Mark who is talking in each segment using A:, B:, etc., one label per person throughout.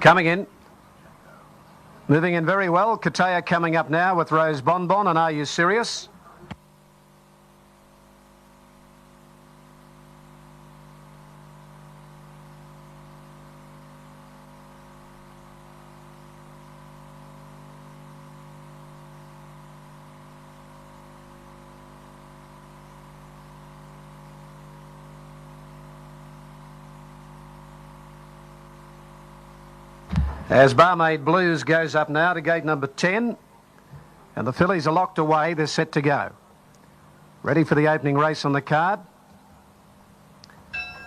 A: Coming in. Moving in very well. Katea coming up now with Rose Bonbon and Are You Serious? As Barmaid Blues goes up now to gate number 10, and the fillies are locked away, they're set to go. Ready for the opening race on the card.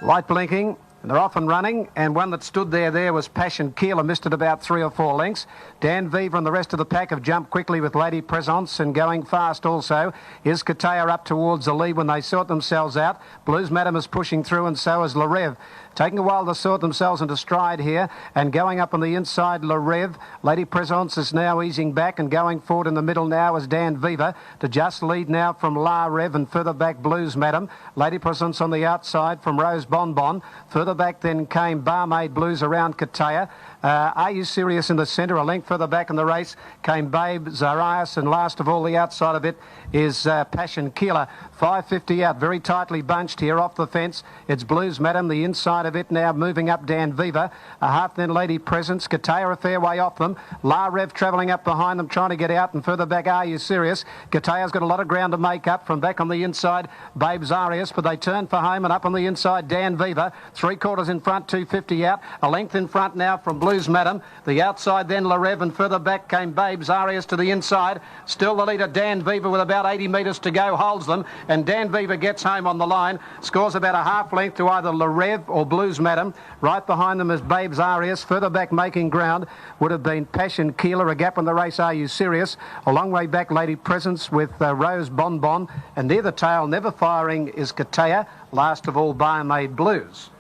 A: Light blinking, and they're off and running, and one that stood there was Passion Keeler, missed it about 3 or 4 lengths. Dan Viva and the rest of the pack have jumped quickly with Lady Presence, and going fast also is Katea up towards the lead when they sort themselves out. Blues Madam is pushing through, and so is La Rev. Taking a while to sort themselves into stride here, and going up on the inside, La Rev. Lady Presence is now easing back, and going forward in the middle now is Dan Viva to just lead now from La Rev, and further back Blues Madam. Lady Presence on the outside from Rose Bonbon. Further back then came Barmaid Blues around Katea. Are You Serious in the centre? A length further back in the race came Babe Zarias, and last of all the outside of it is Passion Keeler. 550 out, very tightly bunched here off the fence. It's Blues Madam, the inside of it now moving up Dan Viva. A half then Lady Presence. Katea a fair way off them. La Rev travelling up behind them trying to get out, and further back Are You Serious? Katea's got a lot of ground to make up from back on the inside. Babe Zarias, but they turn for home, and up on the inside Dan Viva. 3/4 in front, 250 out. A length in front now from Blues Madam. The outside then La Rev, and further back came Babe Zarias to the inside. Still the leader Dan Viva with about 80 metres to go holds them, and Dan Viva gets home on the line. Scores about a half length to either La Rev or Blues Madam. Right behind them is Babe Zarias. Further back making ground would have been Passion Keeler. A gap in the race, Are You Serious? A long way back Lady Presence with Rose Bonbon, and near the tail, never firing, is Katea. Last of all Barmaid Blues.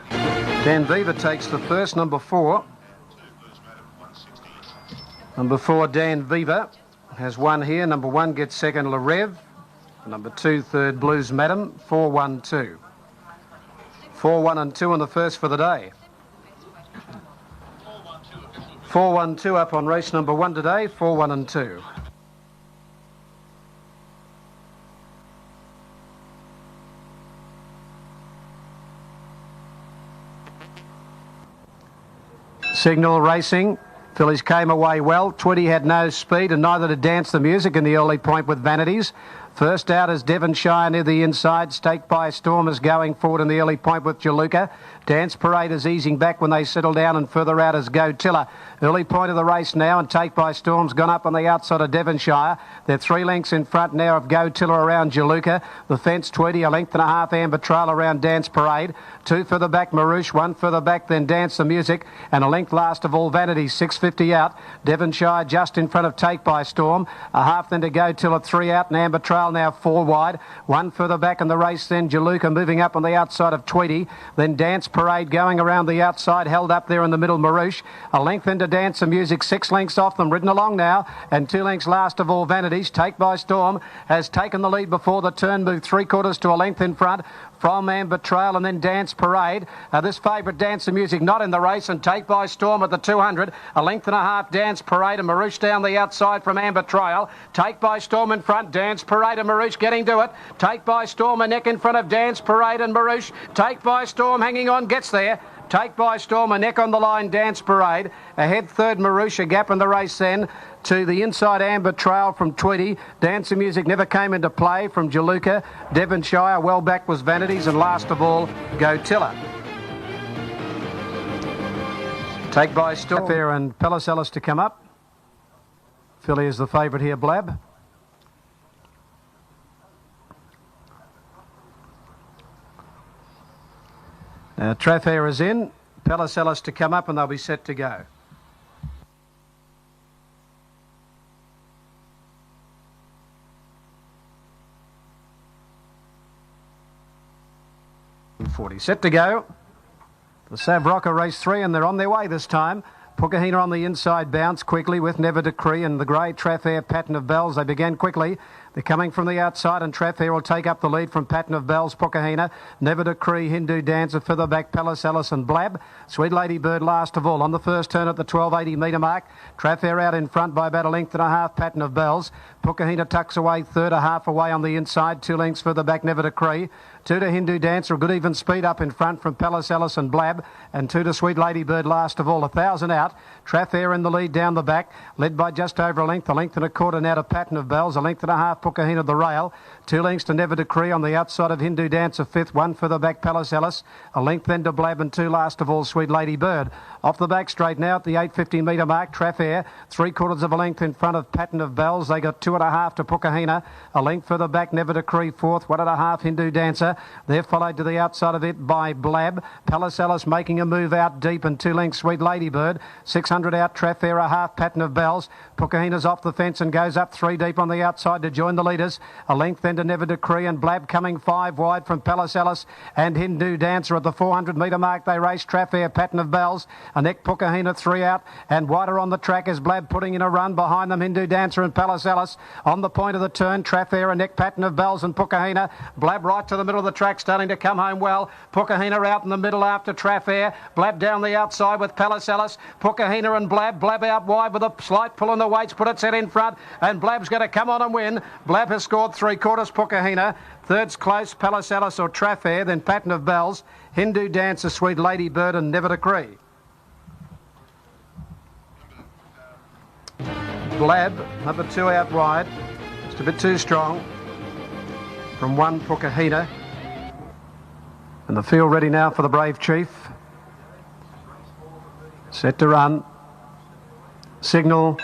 A: Dan Viva takes the first, number 4. Number 4, Dan Viva, has won here. Number 1 gets second, La Rev. Number 2, third, Blues Madam. 4-1-2. 4-1-2 on the first for the day. 4-1-2 up on race number 1 today. 4-1-2. Signal racing. Fillies came away well. Twitty had no speed, and neither did Dance the Music in the early point with Vanities. First out is Devonshire near the inside. Stake by Storm is going forward in the early point with Jaluka. Dance Parade is easing back when they settle down, and further out is Go Tiller. Early point of the race now, and Take by Storm's gone up on the outside of Devonshire. They're 3 lengths in front now of Go Tiller around Jaluka. The fence Tweedy, a length and a half Amber Trail around Dance Parade. 2 further back Marouche, 1 further back then Dance the Music, and a length last of all Vanity. 650 out. Devonshire just in front of Take by Storm. A half then to Go Tiller, 3 out, and Amber Trail now 4 wide. 1 further back in the race then Jaluka moving up on the outside of Tweedy. Then Dance Parade going around the outside, held up there in the middle Marouche. A length into Dance the Music, 6 lengths off them, ridden along now, and 2 lengths last of all Vanities. Take by Storm has taken the lead before the turn, moved 3/4 to a length in front from Amber Trail, and then Dance Parade. This favourite Dance the Music not in the race, and Take by Storm at the 200. A length and a half Dance Parade, and Marouche down the outside from Amber Trail. Take by Storm in front, Dance Parade and Marouche getting to it. Take by Storm a neck in front of Dance Parade and Marouche. Take by Storm hanging on, gets there. Take by Storm a neck on the line, Dance Parade. Ahead third Marouche, a gap in the race then to the inside Amber Trail from Tweedy. Dance the Music never came into play from Jaluka. Devonshire well back was Vanities, and last of all Go Tiller. Take by Storm there, and Palacelis to come up. Filly is the favourite here, Blab. Now Traffair is in, Palacelis to come up, and they'll be set to go. Set to go. The Savrocca race 3, and they're on their way this time. Pukahina on the inside, bounce quickly with Never Decree, and the grey Traffair pattern of bells. They began quickly. They're coming from the outside, and Traffair will take up the lead from Pattern of Bells, Pukahina, Never Decree, Hindu Dancer, further back Palace Alice and Blab. Sweet Lady Bird last of all. On the first turn at the 1280 metre mark, Traffair out in front by about a length and a half, Pattern of Bells. Pukahina tucks away third, a half away on the inside, 2 lengths further back, Never Decree. 2 to Hindu Dancer, a good even speed up in front from Palace Alice and Blab, and 2 to Sweet Lady Bird last of all. 1,000 out. Traffair in the lead down the back, led by just over a length and a quarter now to Pattern of Bells, a length and a half Pukahina the rail, 2 lengths to Never Decree on the outside of Hindu Dancer fifth, 1 further back Palace Alice, a length then to Blab, and 2 last of all Sweet Lady Bird. Off the back straight now at the 850 metre mark, Traffair 3/4 of a length in front of Pattern of Bells. They got 2.5 to Pukahina, a length further back Never Decree fourth, 1.5 Hindu Dancer. They're followed to the outside of it by Blab. Palace Alice making a move out deep, and 2 lengths Sweet Lady Bird. 600 out Traffair, a half Pattern of Bells. Pukahina's off the fence and goes up 3 deep on the outside to join the leaders. A length then to Never Decree, and Blab coming 5 wide from Palace Alice and Hindu Dancer. At the 400 metre mark they race Traffair, Pattern of Bells, a neck Pukahina 3 out, and wider on the track is Blab putting in a run behind them, Hindu Dancer and Palace Alice. On the point of the turn, Traffair, a neck Pattern of Bells and Pukahina. Blab right to the middle of the track, starting to come home well. Pukahina out in the middle after Traffair. Blab down the outside with Palace Alice. Pukahina and Blab. Blab out wide with a slight pull on the weights, put its head in front, and Blab's going to come on and win. Blab has scored 3/4 Pukahina. Third's close, Palace Alice or Traffair, then Pattern of Bells, Hindu Dancer, Sweet Lady Bird and Never Decree. Blab, number 2 out wide, just a bit too strong from 1 Pukahina. And the field ready now for the Brave Chief. Set to run. Signal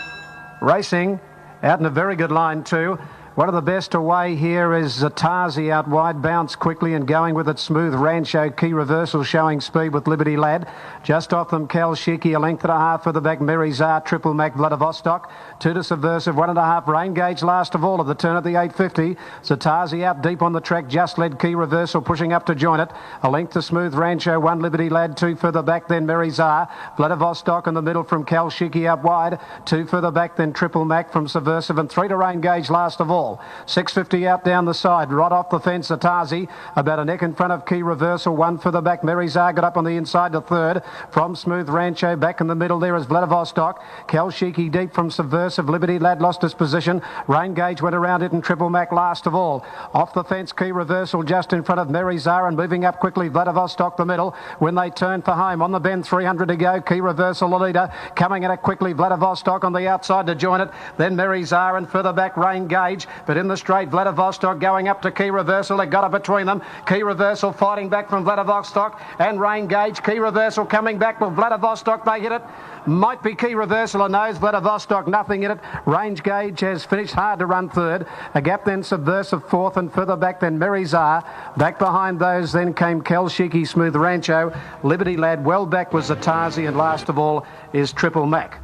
A: racing out in a very good line too. One of the best away here is Zatazi out wide, bounce quickly and going with it smooth. Rancho, Key Reversal showing speed with Liberty Lad. Just off them, Cal Shiki, a length and a half for the back, Mary Czar, Triple Mac, Vladivostok. 2 to Subversive, 1.5, Rain Gauge last of all of the turn at the 850. Zatazi out deep on the track, just led Key Reversal, pushing up to join it. A length to Smooth Rancho, 1 Liberty Lad, 2 further back, then Mary Czar. Vladivostok in the middle from Cal Shiki out wide. 2 further back, then Triple Mac from Subversive, and 3 to Rain Gauge last of all. 650 out down the side, right off the fence, Zatazi, about a neck in front of Key Reversal, 1 further back, Mary Czar got up on the inside to third. From Smooth Rancho, back in the middle there is Vladivostok. Cal Shiki deep from Subversive, Liberty Lad lost his position. Rain Gauge went around it and Triple Mac last of all. Off the fence, Key Reversal just in front of Mary Czar, and moving up quickly, Vladivostok the middle when they turn for home. On the bend, 300 to go, Key Reversal the leader, coming at it quickly, Vladivostok on the outside to join it, then Mary Czar, and further back Rain Gauge, but in the straight, Vladivostok going up to Key Reversal. They got it between them. Key Reversal fighting back from Vladivostok and Rain Gauge. Key Reversal coming back with Vladivostok. They hit it. Might be Key Reversal, a nose. Vladivostok, nothing in it. Range Gauge has finished hard to run third. A gap then Subversive fourth, and further back then Mary Czar. Back behind those then came Kel Shiki, Smooth Rancho. Liberty Lad well back was Zatazi, and last of all is Triple Mac.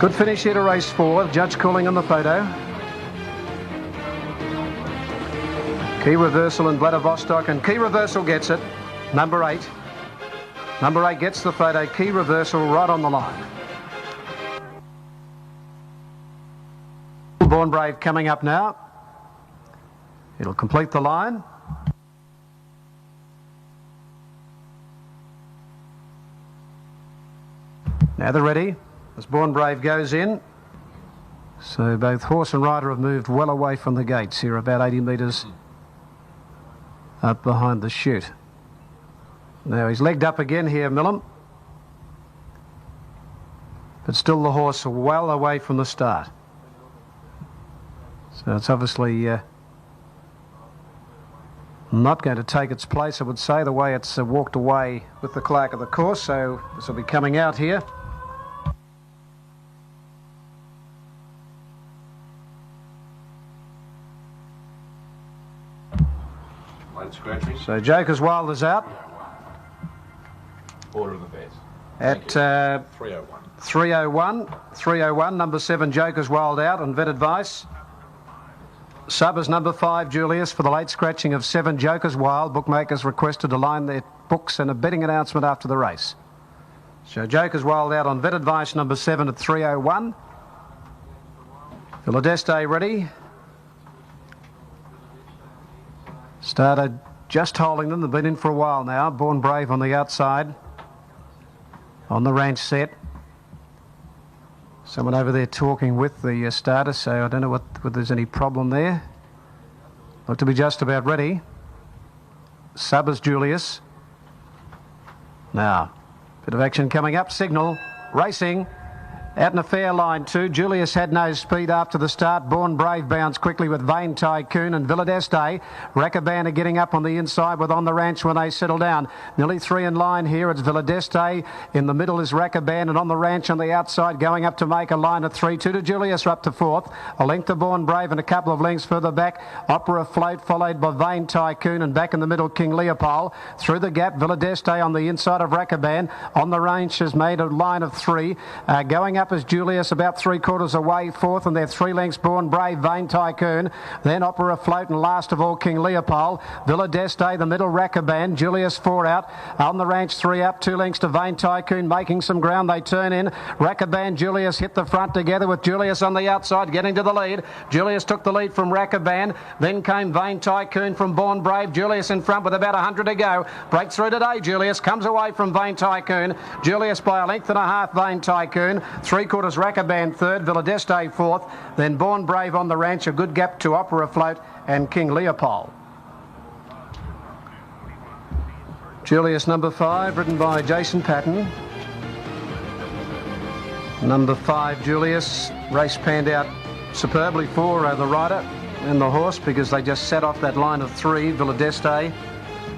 A: Good finish here to race 4. Judge calling on the photo. Key Reversal and Vladivostok, and Key Reversal gets it. Number 8. Number 8 gets the photo. Key Reversal right on the line. Born Brave coming up now. It'll complete the line. Now they're ready. As Born Brave goes in. So both horse and rider have moved well away from the gates here, about 80 metres up behind the chute. Now he's legged up again here, Millum. But still the horse well away from the start. So it's obviously not going to take its place, I would say, the way it's walked away with the clerk of the course. So this will be coming out here. So Joker's Wild is out.
B: Order of affairs.
A: At
B: 301.
A: 301, number 7 Joker's Wild out on vet advice. Sub is number 5 Julius for the late scratching of 7 Joker's Wild. Bookmakers requested to line their books and a betting announcement after the race. So Joker's Wild out on vet advice number 7 at 301. Villadeste ready. Started just holding them. They've been in for a while now. Born Brave on the outside. On the ranch set. Someone over there talking with the starter, so I don't know whether there's any problem there. Look to be just about ready. Sub is Julius. Now, bit of action coming up. Signal. Racing. Out in a fair line too. Julius had no speed after the start. Born Brave bounds quickly with Vain Tycoon and Villadeste. Rackaban are getting up on the inside with On the Ranch when they settle down. Nearly three in line here. It's Villadeste. In the middle is Rackaban, and On the Ranch on the outside going up to make a line of 3. 2 to Julius up to fourth. A length to Born Brave and a couple of lengths further back. Opera Float followed by Vain Tycoon, and back in the middle King Leopold. Through the gap Villadeste on the inside of Rackaban. On the Range has made a line of 3. Going up is Julius about 3/4 away, fourth, and they're 3 lengths Born Brave, Vain Tycoon, then Opera Float, and last of all King Leopold. Villadeste, the middle Rackaban, Julius 4 out, On the Ranch 3 up, 2 lengths to Vain Tycoon, making some ground, they turn in. Rackaban, Julius hit the front together with Julius on the outside, getting to the lead. Julius took the lead from Rackaban, then came Vain Tycoon from Born Brave. Julius in front with about 100 to go. Breakthrough today, Julius comes away from Vain Tycoon. Julius by a length and a half, Vain Tycoon. 3/4 Rackaban third, Villadeste fourth, then Born Brave On the Ranch, a good gap to Opera Float and King Leopold. Julius number 5, ridden by Jason Patton. Number 5, Julius, race panned out superbly for the rider and the horse, because they just set off that line of 3, Villadeste,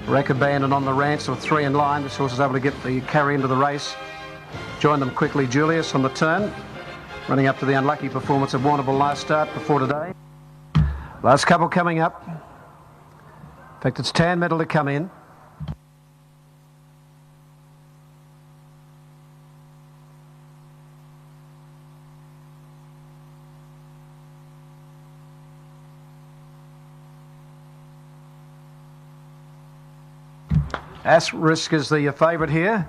A: Rackaban and On the Ranch were 3 in line. This horse was able to get the carry into the race. Joined them quickly, Julius on the turn, running up to the unlucky performance of Warrnambool last start before today. Last couple coming up. In fact, it's Tan Medal to come in. Risk is the favourite here.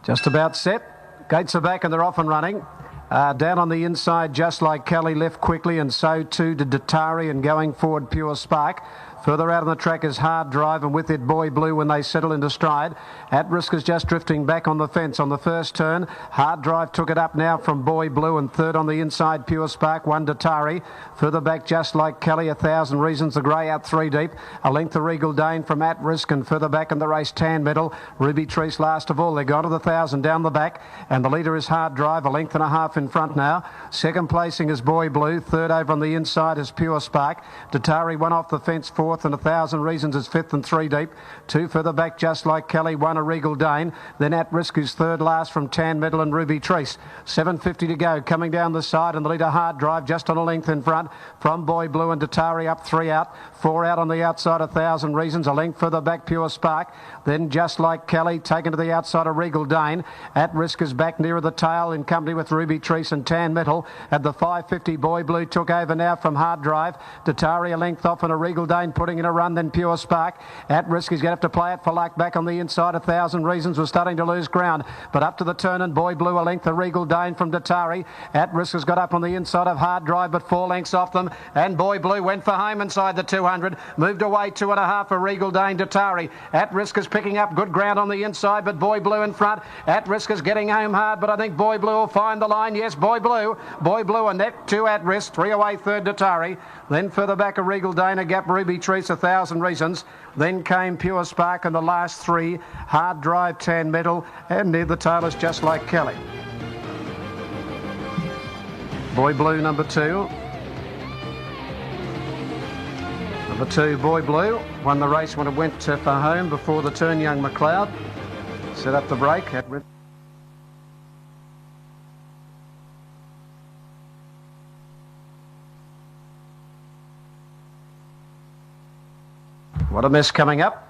A: Just about set. Gates are back and they're off and running. Down on the inside, Just Like Kelly left quickly, and so too did Datari, and going forward Pure Spark. Further out on the track is Hard Drive, and with it Boy Blue when they settle into stride. At Risk is just drifting back on the fence on the first turn. Hard Drive took it up now from Boy Blue, and third on the inside Pure Spark, 1 Datari. Further back Just Like Kelly, 1,000 Reasons, the grey out 3 deep. A length to Regal Dane from At Risk, and further back in the race Tan Medal. Ruby Treese last of all. They're gone to the 1,000 down the back, and the leader is Hard Drive, a length and a half in front now. Second placing is Boy Blue. Third over on the inside is Pure Spark. Datari 1 off the fence fourth, and 1,000 Reasons is fifth and 3 deep. 2 further back Just Like Kelly, 1 a Regal Dane. Then At Risk is third last from Tan Medal and Ruby Treese. 7.50 to go. Coming down the side, and the leader Hard Drive just on a length in front from Boy Blue, and Datari up 3 out. 4 out on the outside, 1,000 Reasons. A length further back Pure Spark. Then Just Like Kelly taken to the outside of Regal Dane. At Risk is back nearer the tail in company with Ruby Treese and Tan Medal. At the 5.50, Boy Blue took over now from Hard Drive. Datari a length off, and a Regal Dane putting in a run, then Pure Spark. At Risk, he's going to have to play it for luck. Back on the inside, 1,000 Reasons was starting to lose ground, but up to the turn, and Boy Blue a length of Regal Dane from Datari. At Risk has got up on the inside of Hard Drive, but 4 lengths off them, and Boy Blue went for home inside the 200, moved away 2.5 for Regal Dane. Datari. At Risk is picking up good ground on the inside, but Boy Blue in front. At Risk is getting home hard, but I think Boy Blue will find the line. Yes, Boy Blue a net 2 At Risk, 3 away third Datari. Then further back a Regal Dane, a gap Ruby Treese, 1,000 Reasons. Then came Pure Spark, and the last 3 Hard Drive, Tan Medal, and near the tail is Just Like Kelly. Boy Blue number 2. Number 2 Boy Blue won the race when it went for home before the turn. Young McLeod set up the break. What a mess coming up.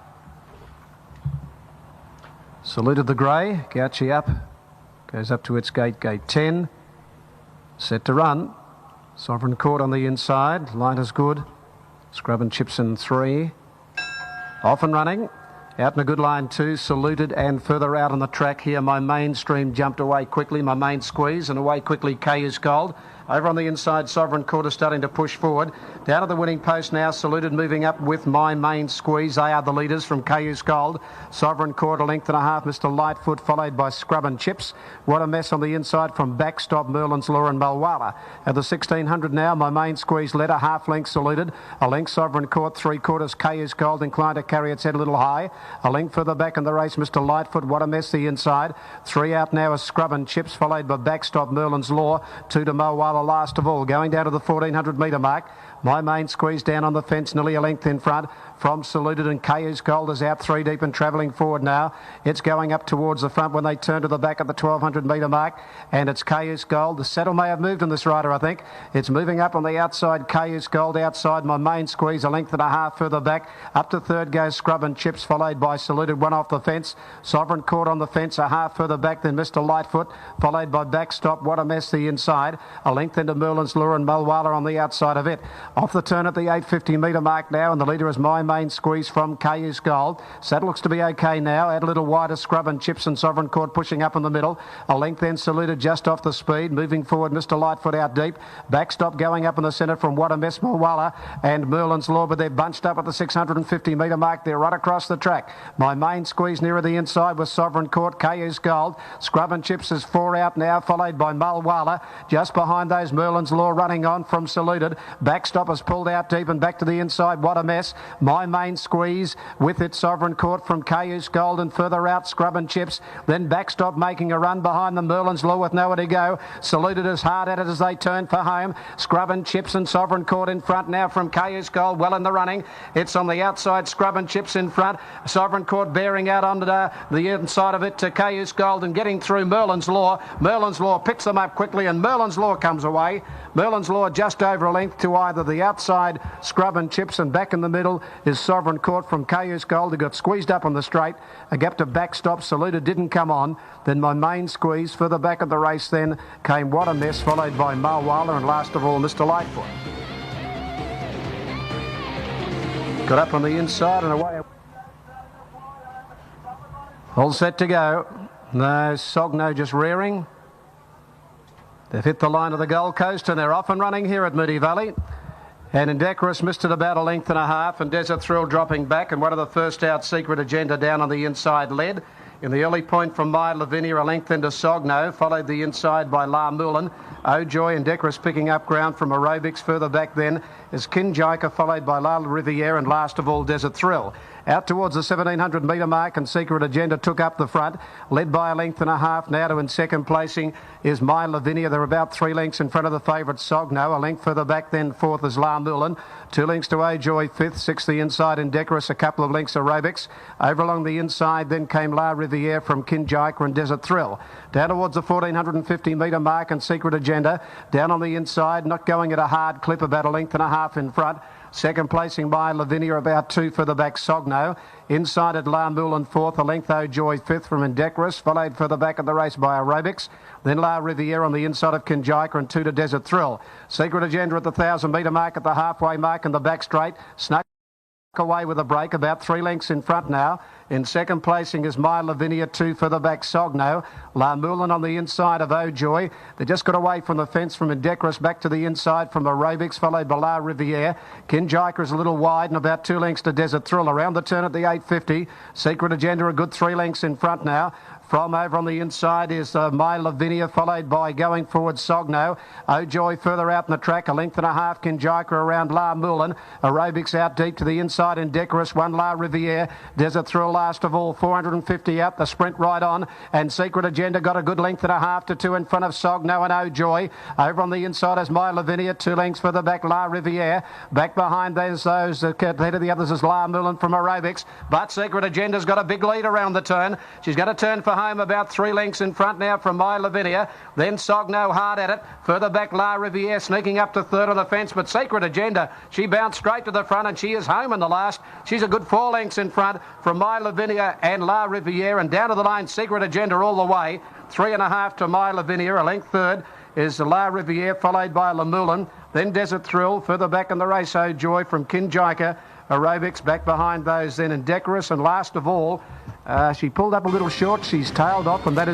A: Saluted the grey. Gouchy up. Goes up to its gate, gate 10. Set to run. Sovereign Court on the inside. Line is good. Scrub and Chips in 3. Off and running. Out in a good line 2. Saluted, and further out on the track here, My Mainstream jumped away quickly. My Main Squeeze, and away quickly K is Gold. Over on the inside, Sovereign Court is starting to push forward. Down to the winning post now, Saluted moving up with My Main Squeeze. They are the leaders from Cayuse Gold. Sovereign Court a length and a half, Mr. Lightfoot, followed by Scrub and Chips. What a Mess on the inside from Backstop, Merlin's Law and Mulwala. At the 1600 now, My Main Squeeze led a half length Saluted. A length Sovereign Court, 3/4 Cayuse Gold, inclined to carry its head a little high. A length further back in the race, Mr. Lightfoot, What a Mess the inside. 3 out now is Scrub and Chips, followed by Backstop, Merlin's Law. 2 to Mulwala last of all. Going down to the 1400 metre mark. My Main Squeeze down on the fence, nearly a length in front from Saluted, and Cayuse Gold is out 3 deep and travelling forward now. It's going up towards the front when they turn to the back at the 1200 metre mark, and it's Cayuse Gold. The saddle may have moved on this rider, I think. It's moving up on the outside, Cayuse Gold outside. My Main Squeeze a length and a half further back. Up to third goes Scrub and Chips, followed by Saluted, 1 off the fence. Sovereign Court on the fence, a half further back than Mr. Lightfoot, followed by Backstop, What a Mess the inside. A length into Merlin's Lure and Mulwala on the outside of it. Off the turn at the 850 metre mark now, and the leader is My Main Squeeze from Cayuse Gold. Saddle looks to be okay now. Add a little wider, Scrub and Chips and Sovereign Court pushing up in the middle. A length then Saluted just off the speed. Moving forward, Mr. Lightfoot out deep. Backstop going up in the centre from What a Mess, Mulwala and Merlin's Law, but they're bunched up at the 650 metre mark. They're right across the track. My Main Squeeze nearer the inside with Sovereign Court, Cayuse Gold. Scrub and Chips is 4 out now, followed by Mulwala. Just behind those, Merlin's Law running on from Saluted. Backstop has pulled out deep and back to the inside. What a Mess. My Main Squeeze with its Sovereign Court from Cayuse Gold, and further out Scrub and Chips. Then Backstop making a run behind them. Merlin's Law with nowhere to go. Saluted is hard at it as they turn for home. Scrub and Chips and Sovereign Court in front now from Cayuse Gold, well in the running. It's on the outside, Scrub and Chips in front. Sovereign Court bearing out onto the inside of it to Cayuse Gold and getting through Merlin's Law. Merlin's Law picks them up quickly, and Merlin's Law comes away. Merlin's Law just over a length to either the outside, Scrub and Chips, and back in the middle is Sovereign Court from Cayuse Gold, who got squeezed up on the straight. A gap to Backstop. Saluted didn't come on. Then My Main Squeeze. Further back of the race then came What a Mess, followed by Mulwala, and last of all Mr. Lightfoot. Got up on the inside and away. All set to go. No, Sogno just rearing. They've hit the line of the Gold Coast and they're off and running here at Moonee Valley. And Indecorous missed it about a length and a half, and Desert Thrill dropping back, and one of the first out, Secret Agenda, down on the inside led. In the early point from My Lavinia, a length into Sogno, followed the inside by La Moulin. O'Joy and Decorous picking up ground from Aerobics. Further back then is Kinjika, followed by La Riviere, and last of all Desert Thrill. Out towards the 1700 metre mark, and Secret Agenda took up the front, led by a length and a half. Now to in second placing is My Lavinia. They're about 3 lengths in front of the favourite Sogno. A length further back then fourth is La Moulin. 2 lengths to O'Joy fifth, 6th the inside Indecorous, a couple of lengths Aerobics. Over along the inside then came La Riviere from Kinjika and Desert Thrill. Down towards the 1450 metre mark, and Secret Agenda down on the inside, not going at a hard clip, about a length and a half in front. Second placing by Lavinia, about 2 further back Sogno. Inside at La Moulin fourth, a length O'Joy fifth from Indecorous, followed further back of the race by Aerobics. Then La Riviere on the inside of Kinjika, and 2 to Desert Thrill. Secret Agenda at the 1000 metre mark, at the halfway mark and the back straight. Snuck away with a break, about 3 lengths in front now. In second placing is My Lavinia, 2 further back Sogno. La Moulin on the inside of O'Joy. They just got away from the fence from Indecorous, back to the inside from Aerobics, followed by La Riviere. Kinjika is a little wide and about 2 lengths to Desert Thrill. Around the turn at the 850. Secret Agenda a good 3 lengths in front now. From over on the inside is My Lavinia, followed by going forward Sogno. O'Joy further out in the track, a length and a half. Kinjika around La Moulin. Aerobics out deep to the inside. Indecorous, 1 La Riviere. Desert Thrill last of all, 450 out. The sprint right on, and Secret Agenda got a good length and a half to 2 in front of Sogno and O'Joy. Over on the inside is My Lavinia, 2 lengths further back La Riviere. Back behind those ahead of the others is La Moulin from Aerobics. But Secret Agenda's got a big lead around the turn. She's got to turn for home, about 3 lengths in front now from My Lavinia. Then Sogno hard at it. Further back La Riviere sneaking up to third on the fence, but Secret Agenda, she bounced straight to the front and she is home in the last. She's a good 4 lengths in front from My Lavinia and La Riviere, and down to the line Secret Agenda all the way. 3.5 to My Lavinia. A length third is La Riviere, followed by La Moulin. Then Desert Thrill. Further back in the race, O'Joy from Kinjika. Aerobics back behind those then Indecorous, and last of all, she pulled up a little short. She's tailed off, and that is